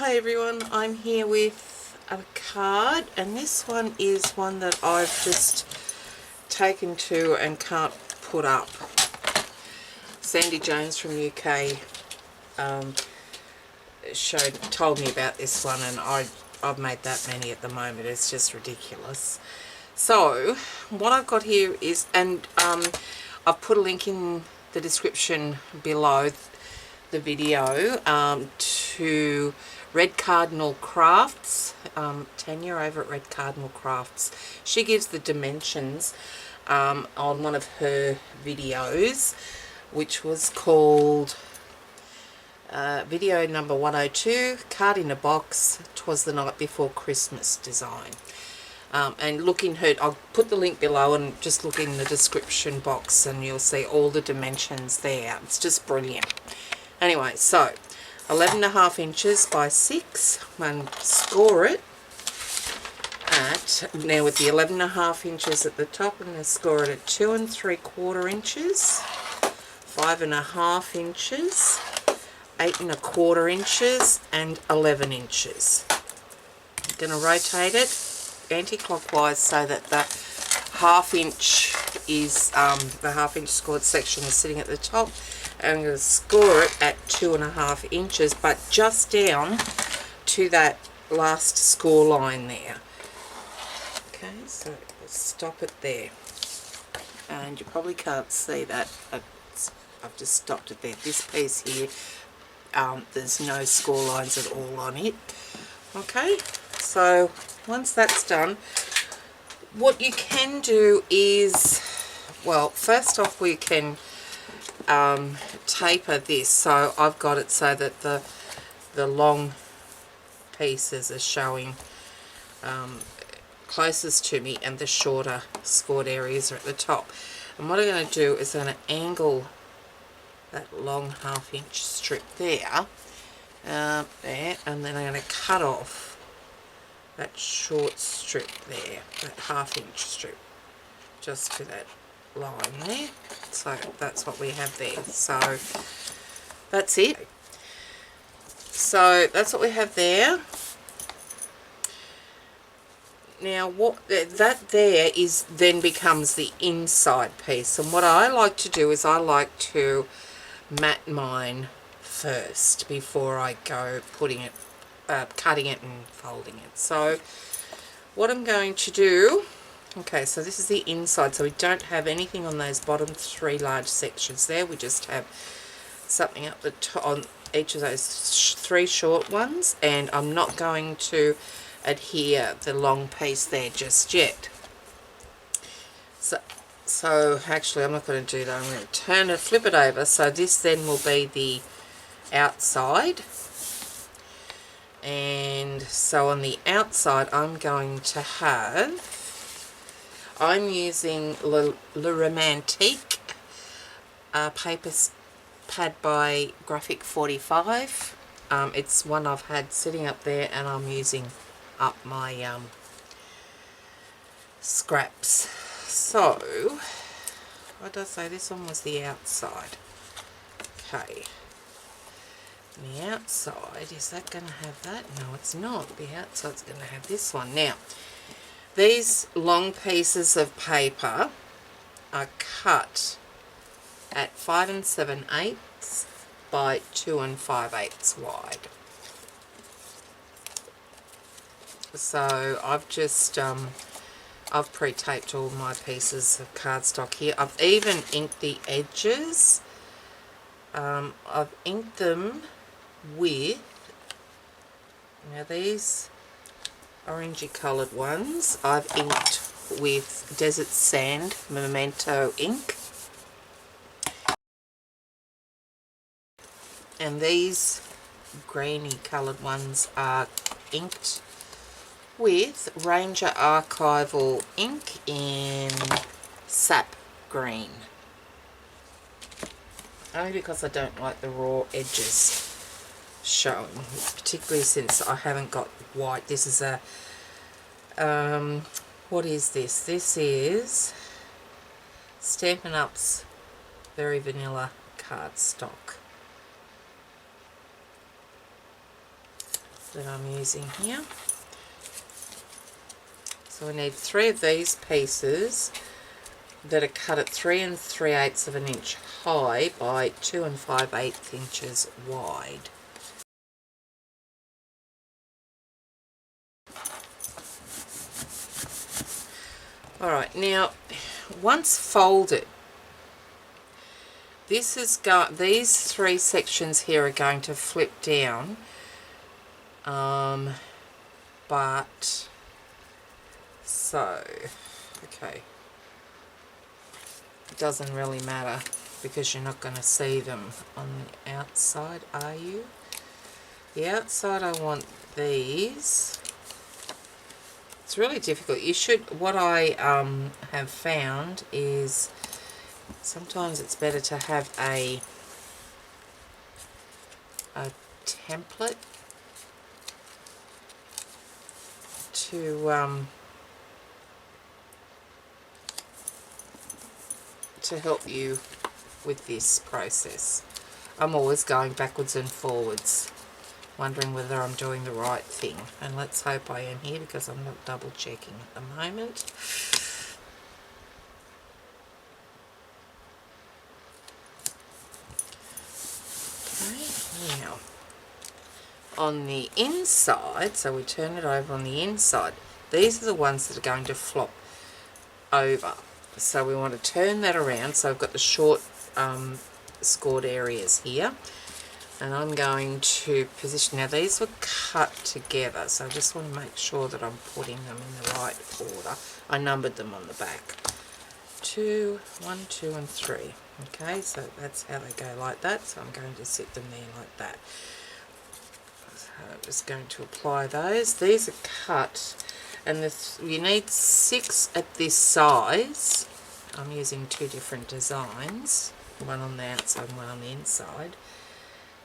Hi everyone, I'm here with a card, and this one is one that I've just taken to and can't put up. Sandy Jones from UK told me about this one, and I've made that many at the moment. It's just ridiculous. So what I've got here is, and I've put a link in the description below the video to Red Cardinal Crafts, Tanya over at Red Cardinal Crafts. She gives the dimensions on one of her videos, which was called video number 102, Card in a Box, 'Twas the Night Before Christmas design. And look in her, I'll put the link below, and just look in the description box and you'll see all the dimensions there. It's just brilliant. Anyway, so 11.5 inches by 6, and score it at, now with the 11.5 inches at the top, I'm going to score it at 2 3/4 inches, 5.5 inches, 8 1/4 inches, and 11 inches. I'm going to rotate it anti-clockwise so that the half-inch is the half-inch scored section is sitting at the top. I'm going to score it at 2.5 inches, but just down to that last score line there. Okay, so let's stop it there. And you probably can't see that. I've just stopped it there. This piece here, there's no score lines at all on it. Okay, so once that's done, what you can do is, well, first off we can taper this. So I've got it so that the long pieces are showing closest to me, and the shorter scored areas are at the top. And what I'm going to do is I'm going to angle that long half-inch strip there, and then I'm going to cut off that short strip there, that half-inch strip, just to that line there. So that's what we have there. So that's it. So that's what we have there. Now what that there is then becomes the inside piece, and what I like to do is I like to mat mine first before I go putting it, cutting it and folding it. So what I'm going to do, okay, so this is the inside, so we don't have anything on those bottom 3 large sections there. We just have something up the top on each of those 3 short ones, and I'm not going to adhere the long piece there just yet. So actually I'm not going to do that. I'm going to turn it, flip it over, so this then will be the outside. And so on the outside I'm going to have, I'm using Le Romantique paper pad by Graphic 45. It's one I've had sitting up there, and I'm using up my scraps. So what did I say? This one was the outside. Okay. The outside, is that going to have that? No, it's not. The outside's going to have this one. Now, these long pieces of paper are cut at 5 7/8 by 2 5/8 wide. So I've just I've pre-taped all my pieces of cardstock here. I've even inked the edges. I've inked them with, now these orangey coloured ones I've inked with Desert Sand Memento ink, and these greeny coloured ones are inked with Ranger Archival ink in sap green, only because I don't like the raw edges showing, particularly since I haven't got white. This is a what is this? This is Stampin' Up's Very Vanilla cardstock. that I'm using here. So I need 3 of these pieces that are cut at 3 3/8 of an inch high by 2 5/8 inches wide. Alright, now once folded, this is these 3 sections here are going to flip down, but so okay, it doesn't really matter because you're not going to see them on the outside, are you? The outside, I want these. It's really difficult. You should, what I have found is sometimes it's better to have a template to help you with this process. I'm always going backwards and forwards, wondering whether I'm doing the right thing, and let's hope I am here because I'm not double checking at the moment. Okay, now on the inside, so we turn it over on the inside, these are the ones that are going to flop over, so we want to turn that around. So I've got the short scored areas here, and I'm going to position, now these were cut together, so I just want to make sure that I'm putting them in the right order. I numbered them on the back. 2, 1, 2 and 3. Okay, so that's how they go, like that. So I'm going to sit them there like that. So I'm just going to apply those. These are cut, and you need 6 at this size. I'm using 2 different designs, one on the outside and one on the inside.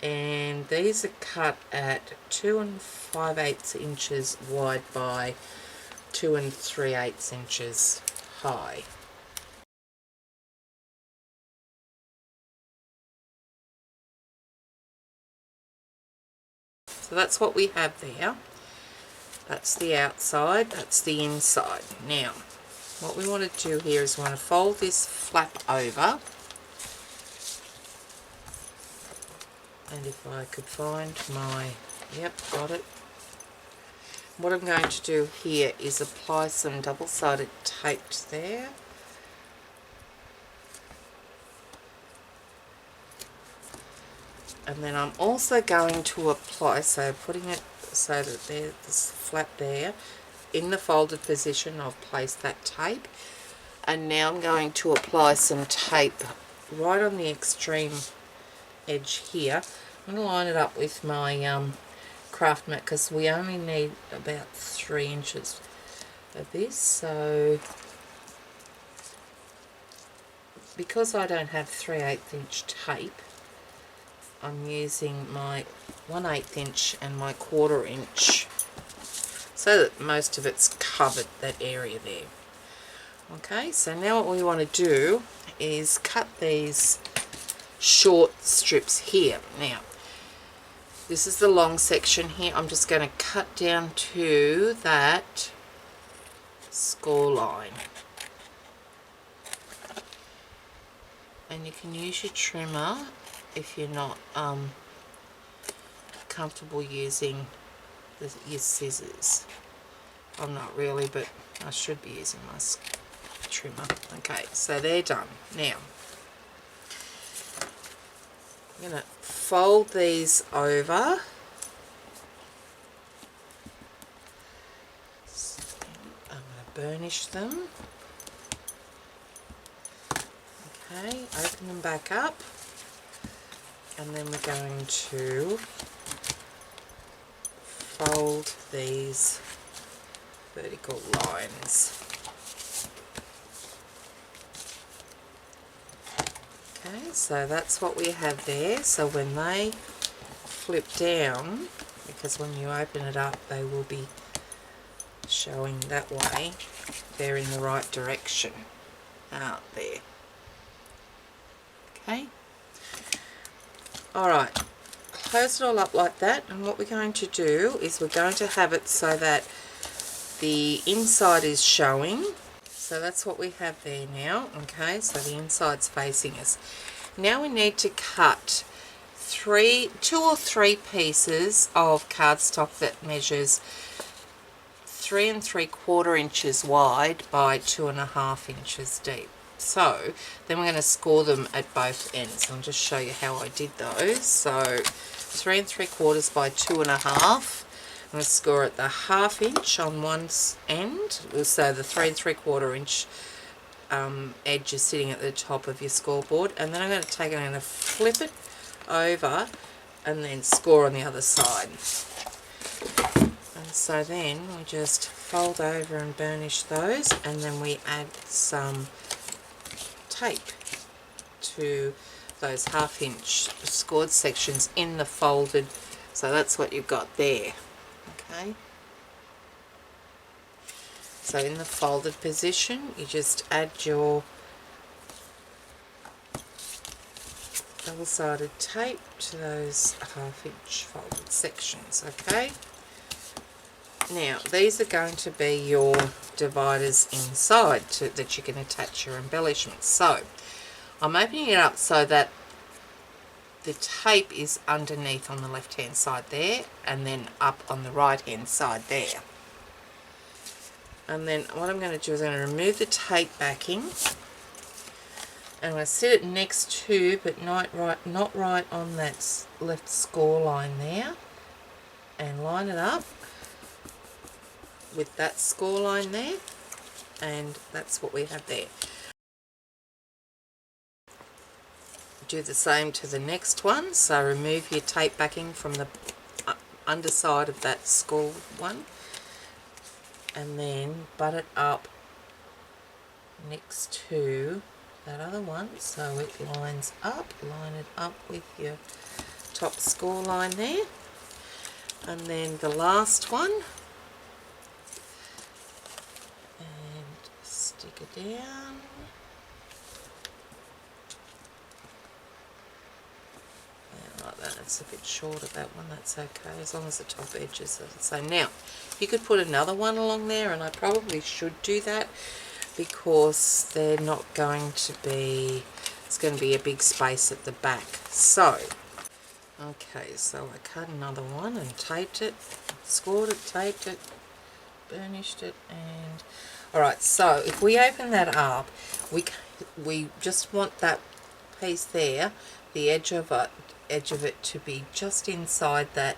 And these are cut at 2 5/8 inches wide by 2 3/8 inches high. So that's what we have there. That's the outside, that's the inside. Now, what we want to do here is we want to fold this flap over. And if I could find my, yep, got it. What I'm going to do here is apply some double-sided tape there. And then I'm also going to apply, so putting it so that there's this flap there, in the folded position I've placed that tape. And now I'm going to apply some tape right on the extreme edge here. I'm going to line it up with my craft mat because we only need about 3 inches of this. So because I don't have 3/8 inch tape, I'm using my 1/8 inch and my 1/4 inch so that most of it's covered, that area there. Okay, so now what we want to do is cut these short strips here. Now, this is the long section here. I'm just going to cut down to that score line. And you can use your trimmer if you're not comfortable using your scissors. I'm not really, but I should be using my trimmer. Okay, so they're done. Now, I'm going to fold these over. I'm going to burnish them. Okay, open them back up. And then we're going to fold these vertical lines. Okay, so that's what we have there. So when they flip down, because when you open it up they will be showing that way, they're in the right direction out there. Okay. Alright, close it all up like that, and what we're going to do is we're going to have it so that the inside is showing. So that's what we have there now. Okay, so the inside's facing us. Now we need to cut 2 or 3 pieces of cardstock that measures 3 3/4 inches wide by 2.5 inches deep. So then we're going to score them at both ends. I'll just show you how I did those. So 3 3/4 by 2.5. I'm going to score at the 1/2 inch on one end. So the 3 3/4 inch edge is sitting at the top of your scoreboard, and then I'm going to take it and I'm going to flip it over and then score on the other side. And so then we just fold over and burnish those, and then we add some tape to those 1/2 inch scored sections in the folded. So that's what you've got there. Okay, so in the folded position you just add your double-sided tape to those 1/2 inch folded sections. Okay, now these are going to be your dividers inside that you can attach your embellishments. So I'm opening it up so that the tape is underneath on the left hand side there, and then up on the right hand side there. And then what I'm going to do is I'm going to remove the tape backing, and I'm going to sit it next to, but not right on that left score line there, and line it up with that score line there, and that's what we have there. Do the same to the next one. So remove your tape backing from the underside of that score one, and then butt it up next to that other one so it lines up. Line it up with your top score line there, and then the last one, and stick it down. Like that. It's a bit short of that one, that's okay, as long as the top edge is the same. Now you could put another one along there, and I probably should do that because they're not going to be, it's going to be a big space at the back. So okay, so I cut another one and taped it, scored it, taped it, burnished it, and alright, so if we open that up, we just want that piece there, the edge of it to be just inside that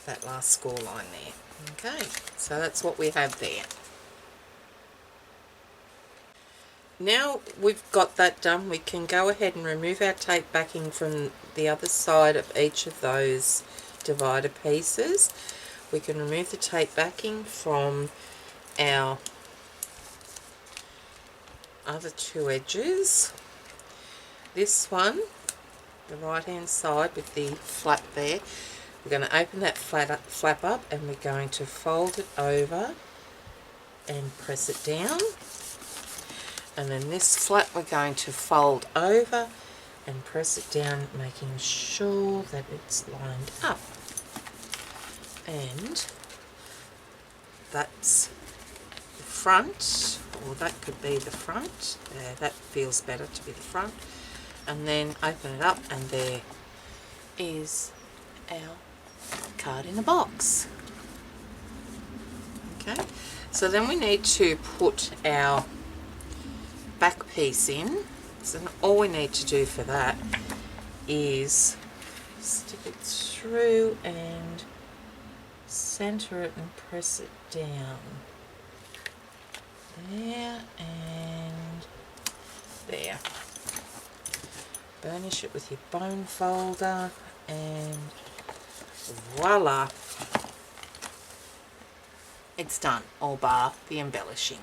that last score line there. Okay, so that's what we have there. Now we've got that done, we can go ahead and remove our tape backing from the other side of each of those divider pieces. We can remove the tape backing from our other 2 edges. This one, the right hand side with the flap there, we're going to open that flap up, and we're going to fold it over and press it down, and then this flap we're going to fold over and press it down, making sure that it's lined up. And that's the front, or that could be the front. That feels better to be the front. And then open it up, and there is our card in a box. Okay, so then we need to put our back piece in. So all we need to do for that is stick it through and center it and press it down. There and there. Burnish it with your bone folder, and voila, it's done, all bar the embellishing.